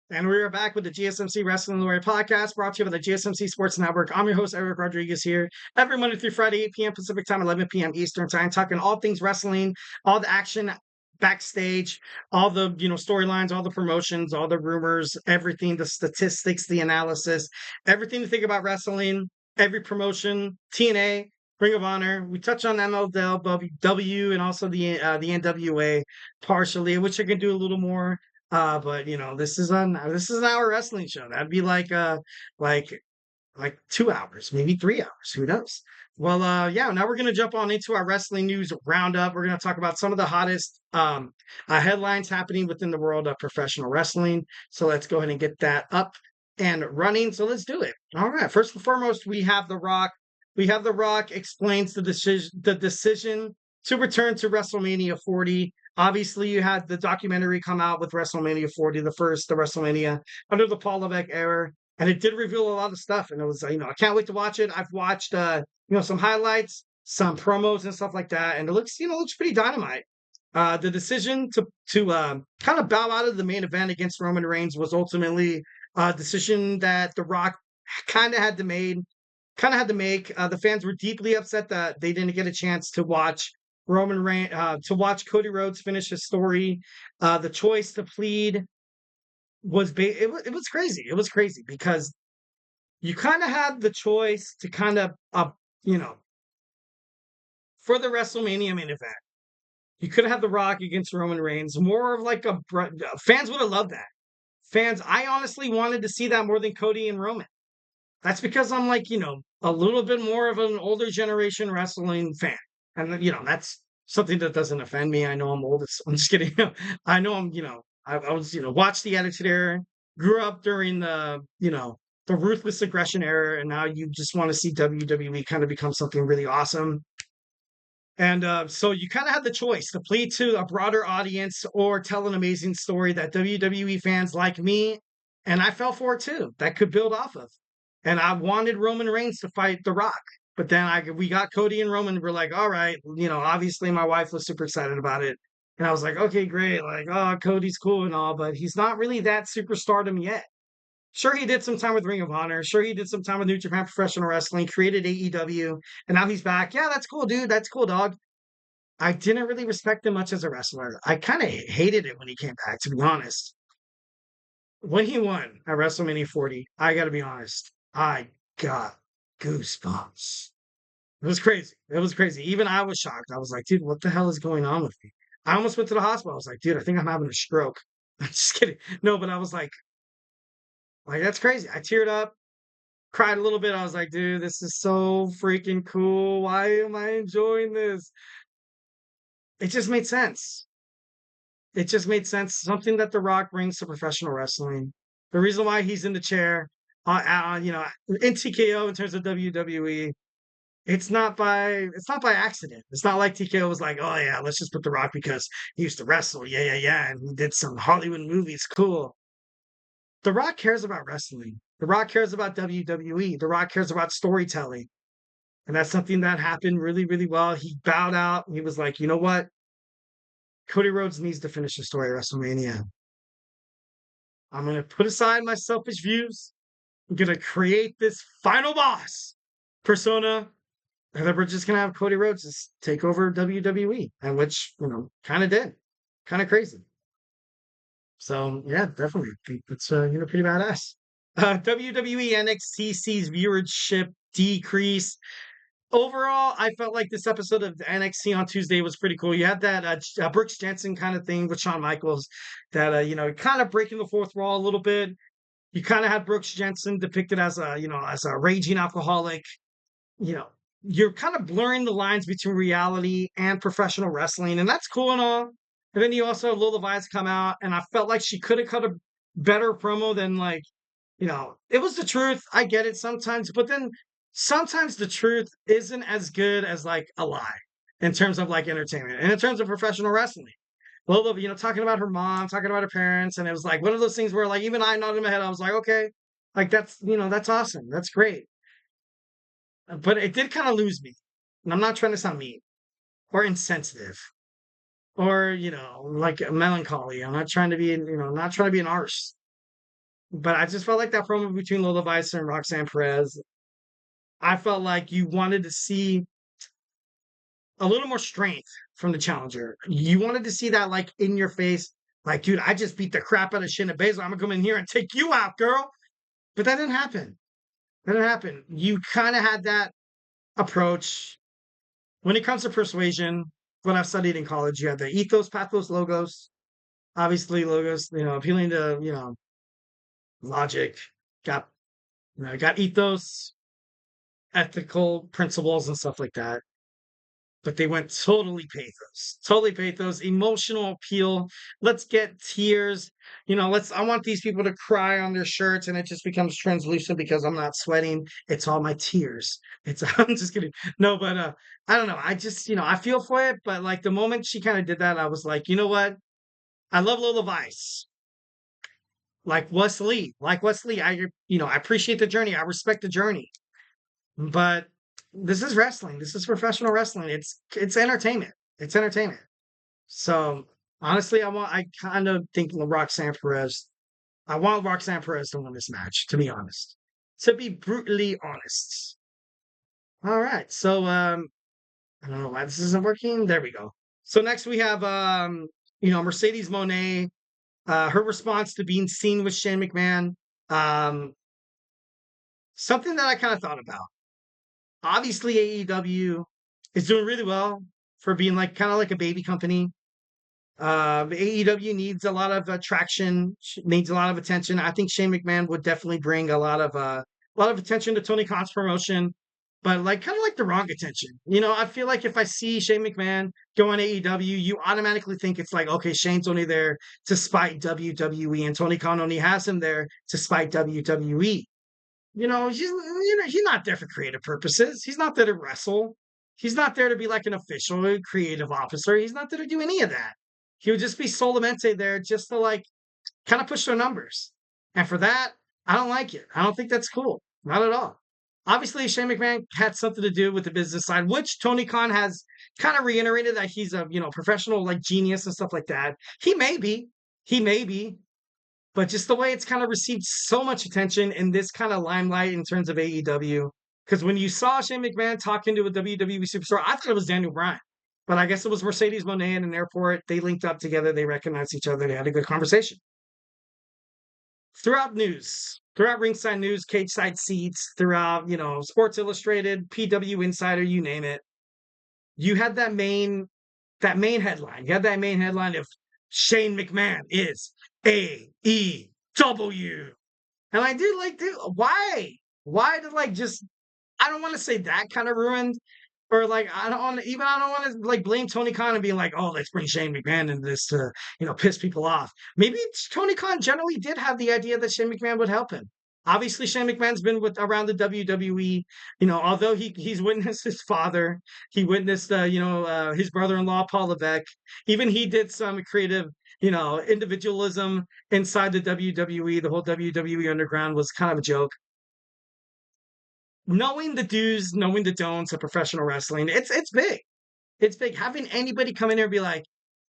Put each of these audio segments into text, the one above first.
And we are back with the GSMC Wrestling Laureate Podcast, brought to you by the GSMC Sports Network. I'm your host, Eric Rodriguez, here every Monday through Friday, 8 p.m. Pacific Time, 11 p.m. Eastern Time, talking all things wrestling, all the action backstage, all the storylines, all the promotions, all the rumors, everything, the statistics, the analysis, everything to think about wrestling, every promotion, TNA, Ring of Honor. We touch on MLW and also the NWA partially, which I can do a little more. But this is an hour wrestling show. That'd be like like 2 hours, maybe 3 hours. Who knows? Well, yeah. Now we're gonna jump on into our wrestling news roundup. We're gonna talk about some of the hottest headlines happening within the world of professional wrestling. So let's go ahead and get that up and running. So let's do it. All right. First and foremost, we have The Rock. We have The Rock explains the decision to return to WrestleMania 40. Obviously, you had the documentary come out with WrestleMania 40, the WrestleMania under the Paul Levesque era, and it did reveal a lot of stuff. And it was, I can't wait to watch it. I've watched, some highlights, some promos and stuff like that, and it looks pretty dynamite. The decision to kind of bow out of the main event against Roman Reigns was ultimately a decision that The Rock kind of had to make. The fans were deeply upset that they didn't get a chance to watch to watch Cody Rhodes finish his story. The choice to plead it was crazy. It was crazy because you kind of had the choice to kind of you know for the WrestleMania main event. You could have had The Rock against Roman Reigns, more of like fans would have loved that. Fans, I honestly wanted to see that more than Cody and Roman. That's because I'm like, a little bit more of an older generation wrestling fan. And, that's something that doesn't offend me. I know I'm old. I'm just kidding. I know I was, watched the Attitude Era, grew up during the ruthless aggression era. And now you just want to see WWE kind of become something really awesome. And so you kind of had the choice to plead to a broader audience or tell an amazing story that WWE fans like me, and I fell for it too, that could build off of. And I wanted Roman Reigns to fight The Rock. But then we got Cody and Roman. We're like, all right, obviously my wife was super excited about it. And I was like, okay, great. Like, oh, Cody's cool and all, but he's not really that superstardom yet. Sure, he did some time with Ring of Honor. Sure, he did some time with New Japan Professional Wrestling, created AEW, and now he's back. Yeah, that's cool, dude. That's cool, dog. I didn't really respect him much as a wrestler. I kind of hated it when he came back, to be honest. When he won at WrestleMania 40, I got to be honest, I got goosebumps. It was crazy. It was crazy. Even I was shocked. I was like, dude, what the hell is going on with me? I almost went to the hospital. I was like, dude, I think I'm having a stroke. I'm just kidding. No, but I was like, that's crazy. I teared up, cried a little bit. I was like, dude, this is so freaking cool. Why am I enjoying this? It just made sense. It just made sense. Something that The Rock brings to professional wrestling. The reason why he's in the chair, in TKO in terms of WWE, it's not by accident. It's not like TKO was like, oh yeah, let's just put The Rock because he used to wrestle. Yeah, yeah, yeah. And he did some Hollywood movies. Cool. The Rock cares about wrestling. The Rock cares about WWE. The Rock cares about storytelling. And that's something that happened really, really well. He bowed out. He was like, you know what? Cody Rhodes needs to finish the story at WrestleMania. I'm going to put aside my selfish views. I'm going to create this final boss persona. And then we're just going to have Cody Rhodes just take over WWE, and which, kind of did. Kind of crazy. So, yeah, definitely. I think it's, pretty badass. WWE NXT sees viewership decrease. Overall, I felt like this episode of NXT on Tuesday was pretty cool. You had that Brooks Jensen kind of thing with Shawn Michaels that, kind of breaking the fourth wall a little bit. You kind of had Brooks Jensen depicted as as a raging alcoholic. You know, you're kind of blurring the lines between reality and professional wrestling, and that's cool and all. And then you also had Lola Vice come out, and I felt like she could have cut a better promo than it was the truth. I get it sometimes, but then sometimes the truth isn't as good as like a lie in terms of like entertainment and in terms of professional wrestling. Lola, talking about her mom, talking about her parents, and it was like one of those things where like even I nodded my head. I was like, okay, like that's awesome, that's great. But it did kind of lose me, and I'm not trying to sound mean or insensitive or like melancholy. I'm not trying to be not trying to be an arse. But I just felt like that promo between Lola Vice and Roxanne Perez, I felt like you wanted to see a little more strength from the challenger. You wanted to see that like in your face, like, dude, I just beat the crap out of Shayna Baszler. I'm gonna come in here and take you out, girl. But that didn't happen. That didn't happen. You kind of had that approach when it comes to persuasion. What I've studied in college, you have the ethos, pathos, logos. Obviously, logos, appealing to logic. Got got ethos, ethical principles, and stuff like that. But they went totally pathos, emotional appeal. Let's get tears. I want these people to cry on their shirts and it just becomes translucent because I'm not sweating. It's all my tears. I'm just kidding. No, but I don't know. I just, I feel for it. But like the moment she kind of did that, I was like, you know what? I love Lola Vice. Like Wesley, I appreciate the journey. I respect the journey. But this is wrestling. This is professional wrestling. It's entertainment. It's entertainment. So honestly, I kind of think Roxanne Perez. I want Roxanne Perez to win this match. To be honest, to be brutally honest. All right. So I don't know why this isn't working. There we go. So next we have Mercedes Mone. Her response to being seen with Shane McMahon. Um, Something that I kind of thought about. Obviously, AEW is doing really well for being like kind of like a baby company. AEW needs a lot of traction, needs a lot of attention. I think Shane McMahon would definitely bring a lot of attention to Tony Khan's promotion, but like kind of like the wrong attention. I feel like if I see Shane McMahon go on AEW, you automatically think it's like, okay, Shane's only there to spite WWE, and Tony Khan only has him there to spite WWE. He's not there for creative purposes. He's not there to wrestle. He's not there to be like an official creative officer. He's not there to do any of that. He would just be solamente there just to like kind of push their numbers. And for that, I don't like it. I don't think that's cool. Not at all. Obviously, Shane McMahon had something to do with the business side, which Tony Khan has kind of reiterated that he's a professional like genius and stuff like that. He may be. He may be. But just the way it's kind of received so much attention in this kind of limelight in terms of AEW. Because when you saw Shane McMahon talking to a WWE superstar, I thought it was Daniel Bryan. But I guess it was Mercedes Mone in an airport. They linked up together. They recognized each other. They had a good conversation. Throughout ringside news, cage side seats, throughout, Sports Illustrated, PW Insider, you name it. You had that main headline. You had that main headline of Shane McMahon is AEW. And I do like, dude, why? Why did like just I don't want to say that kind of ruined, or like I don't want to like blame Tony Khan and be like, oh, let's bring Shane McMahon into this to piss people off. Maybe Tony Khan generally did have the idea that Shane McMahon would help him. Obviously, Shane McMahon's been with around the WWE. Although he's witnessed his father, he witnessed his brother-in-law Paul Levesque. Even he did some creative individualism inside the WWE. The whole WWE underground was kind of a joke. Knowing the do's, knowing the don'ts of professional wrestling, it's big. It's big. Having anybody come in there and be like,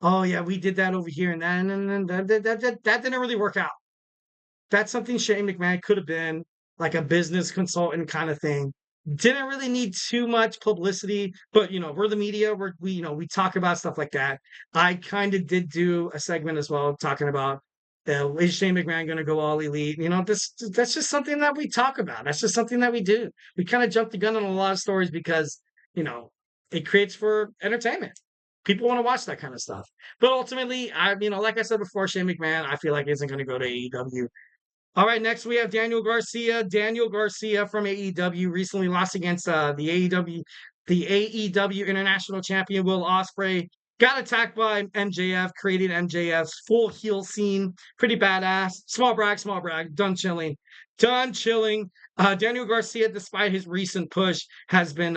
"Oh yeah, we did that over here," and that didn't really work out. That's something Shane McMahon could have been like a business consultant kind of thing. Didn't really need too much publicity, but we're the media. We talk about stuff like that. I kind of did do a segment as well talking about is Shane McMahon going to go all elite? That's just something that we talk about. That's just something that we do. We kind of jump the gun on a lot of stories because you know it creates for entertainment. People want to watch that kind of stuff. But ultimately, like I said before, Shane McMahon, I feel like isn't going to go to AEW. All right, next we have Daniel Garcia. Daniel Garcia from AEW recently lost against the AEW International Champion Will Ospreay. Got attacked by MJF, created MJF's full heel scene. Pretty badass. Small brag, small brag. Done chilling. Done chilling. Daniel Garcia, despite his recent push, has been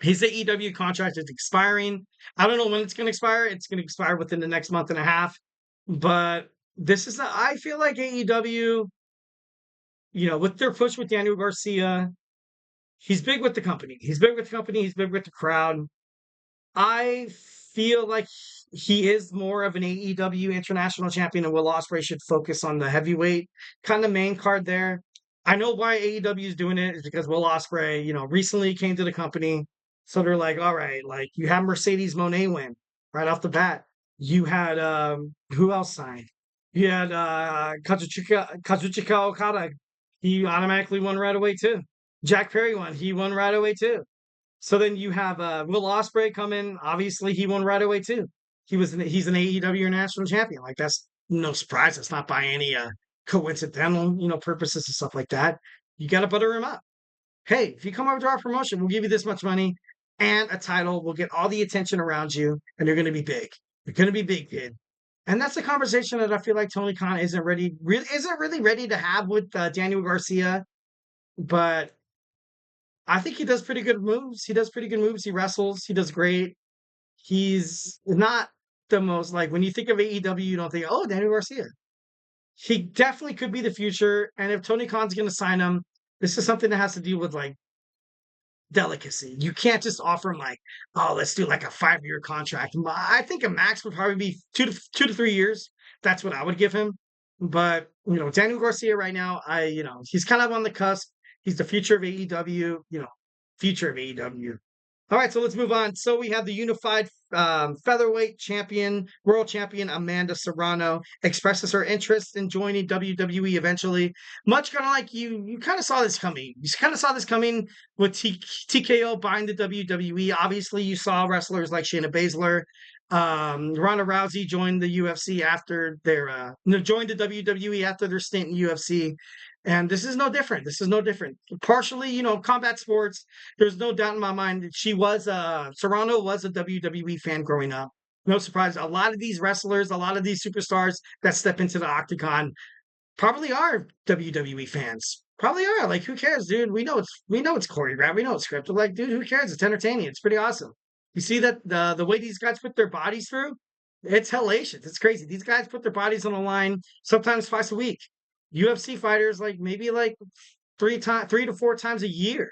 his AEW contract is expiring. I don't know when it's going to expire. It's going to expire within the next month and a half. But I feel like AEW, with their push with Daniel Garcia, he's big with the company. He's big with the company. He's big with the crowd. I feel like he is more of an AEW international champion, and Will Ospreay should focus on the heavyweight kind of main card there. I know why AEW is doing it is because Will Ospreay, recently came to the company, so they're like, all right, like you have Mercedes Mone win right off the bat. You had who else signed? You had Kazuchika Okada. He automatically won right away too. Jack Perry won. He won right away too. So then you have Will Ospreay come in. Obviously, he won right away too. He's an AEW national champion. Like that's no surprise. It's not by any coincidental purposes and stuff like that. You got to butter him up. Hey, if you come over to our promotion, we'll give you this much money and a title. We'll get all the attention around you, and you're going to be big. You're going to be big, kid. And that's a conversation that I feel like Tony Khan isn't really ready to have with Daniel Garcia. But I think he does pretty good moves. He does pretty good moves. He wrestles. He does great. He's not the most like when you think of AEW, you don't think, oh, Daniel Garcia. He definitely could be the future. And if Tony Khan's going to sign him, this is something that has to deal with like delicacy. You can't just offer him like, oh, let's do like a 5-year contract. I think a max would probably be 2 to 3 years. That's what I would give him. But Daniel Garcia right now, he's kind of on the cusp. He's the future of AEW. Future of AEW. All right, so let's move on. So we have the unified featherweight champion, world champion Amanda Serrano expresses her interest in joining WWE eventually. Much kind of like you kind of saw this coming. You kind of saw this coming with TKO buying the WWE. Obviously, you saw wrestlers like Shayna Baszler. Ronda Rousey joined the UFC after joined the WWE after their stint in UFC. And this is no different. This is no different. Partially, combat sports. There's no doubt in my mind that Serrano was a WWE fan growing up. No surprise. A lot of these wrestlers, a lot of these superstars that step into the octagon probably are WWE fans. Probably are. Like, who cares, dude? We know it's choreographed. We know it's scripted. Like, dude, who cares? It's entertaining. It's pretty awesome. You see that the way these guys put their bodies through, it's hellacious. It's crazy. These guys put their bodies on the line sometimes twice a week. UFC fighters like maybe like 3 to 4 times a year.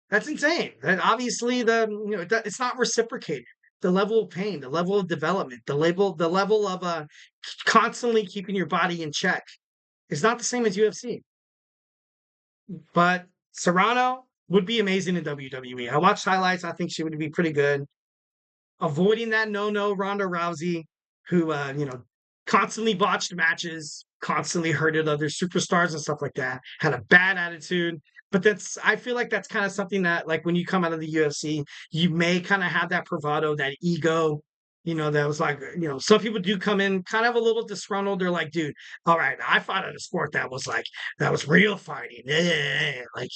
That's insane. And obviously it's not reciprocated. The level of pain, the level of development, the level of constantly keeping your body in check is not the same as UFC. But Serrano would be amazing in WWE. I watched highlights. I think she would be pretty good. Avoiding that no Ronda Rousey, who constantly botched matches, constantly hurted other superstars and stuff like that, had a bad attitude. But I feel like that's kind of something that, like, when you come out of the UFC, you may kind of have that bravado, that ego, that was like, some people do come in kind of a little disgruntled. They're like, dude, all right, I fought in a sport that was real fighting. Yeah. Like,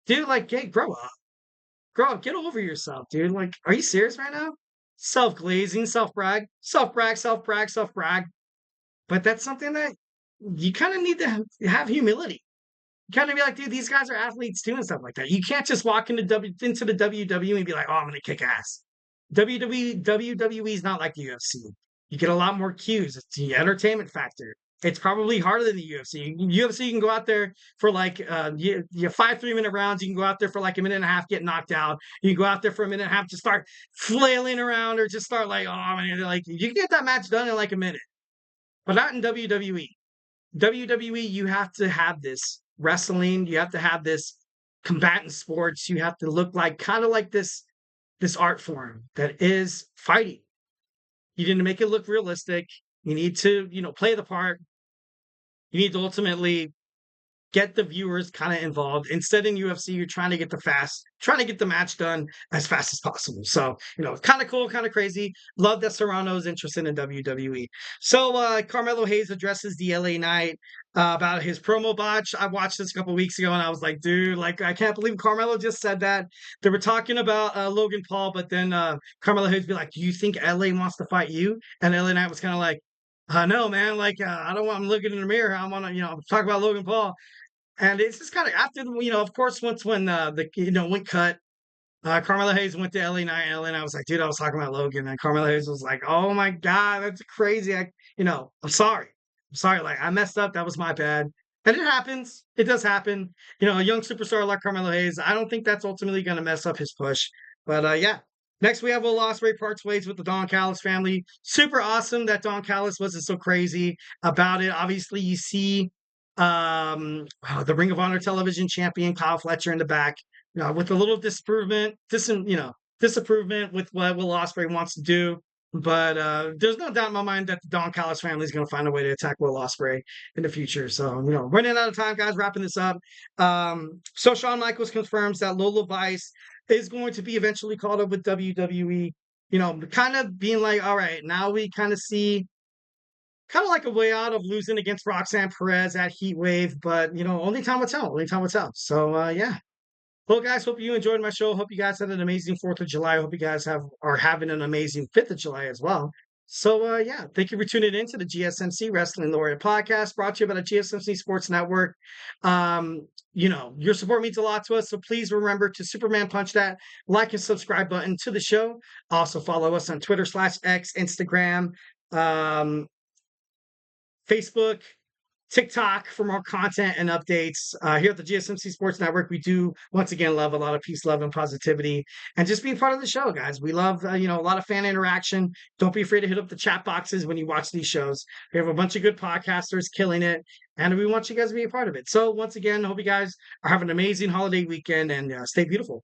dude, like, hey, grow up, get over yourself, dude. Like, are you serious right now? Self-glazing, self-brag. But that's something that you kind of need to have humility. You kind of be like, dude, these guys are athletes too and stuff like that. You can't just walk into the WWE and be like, oh, I'm going to kick ass. WWE is not like the UFC. You get a lot more cues. It's the entertainment factor. It's probably harder than the UFC. UFC, you can go out there for like you 5 3-minute rounds. You can go out there for like a minute and a half, get knocked out. You can go out there for a minute and a half to start flailing around or just start like, oh man, like you can get that match done in like a minute. But not in WWE. WWE, you have to have this wrestling. You have to have this combatant sports. You have to look like kind of like this art form that is fighting. You need to make it look realistic. You need to, play the part. You need to ultimately get the viewers kind of involved. Instead, in UFC, you're trying to get the match done as fast as possible. So, kind of cool, kind of crazy. Love that Serrano's interested in WWE. So, Carmelo Hayes addresses the LA Knight about his promo botch. I watched this a couple weeks ago and I was like, dude, like, I can't believe Carmelo just said that. They were talking about Logan Paul, but then Carmelo Hayes be like, do you think LA wants to fight you? And LA Knight was kind of like, no, man, like, I don't want, I'm looking in the mirror. I want to, talk about Logan Paul. And it's just kind of after, of course, when went cut, Carmelo Hayes went to LA Knight, and LA Knight was like, dude, I was talking about Logan. And Carmelo Hayes was like, oh my God, that's crazy. I'm sorry. I'm sorry. Like, I messed up. That was my bad. And it happens. It does happen. A young superstar like Carmelo Hayes, I don't think that's ultimately going to mess up his push. But yeah, Next, we have Will Ospreay parts ways with the Don Callis family. Super awesome that Don Callis wasn't so crazy about it. Obviously, you see the Ring of Honor television champion Kyle Fletcher in the back, with a little disapproval with what Will Ospreay wants to do. But there's no doubt in my mind that the Don Callis family is going to find a way to attack Will Ospreay in the future. So, running out of time, guys, wrapping this up. So Shawn Michaels confirms that Lola Vice is going to be eventually called up with WWE, kind of being like, all right, now we kind of see kind of like a way out of losing against Roxanne Perez at Heat Wave, but only time will tell. Only time will tell. So yeah. Well, guys, hope you enjoyed my show. Hope you guys had an amazing 4th of July. Hope you guys are having an amazing 5th of July as well. So yeah, thank you for tuning in to the GSMC Wrestling Laureate Podcast, brought to you by the GSMC Sports Network. Your support means a lot to us, so please remember to Superman punch that like and subscribe button to the show. Also follow us on Twitter/X, Instagram, Facebook, TikTok for more content and updates. Here at the GSMC Sports Network, we do once again love a lot of peace, love, and positivity, and just being part of the show, guys. We love a lot of fan interaction. Don't be afraid to hit up the chat boxes when you watch these shows. We have a bunch of good podcasters killing it, and we want you guys to be a part of it. So once again, hope you guys are having an amazing holiday weekend, and stay beautiful.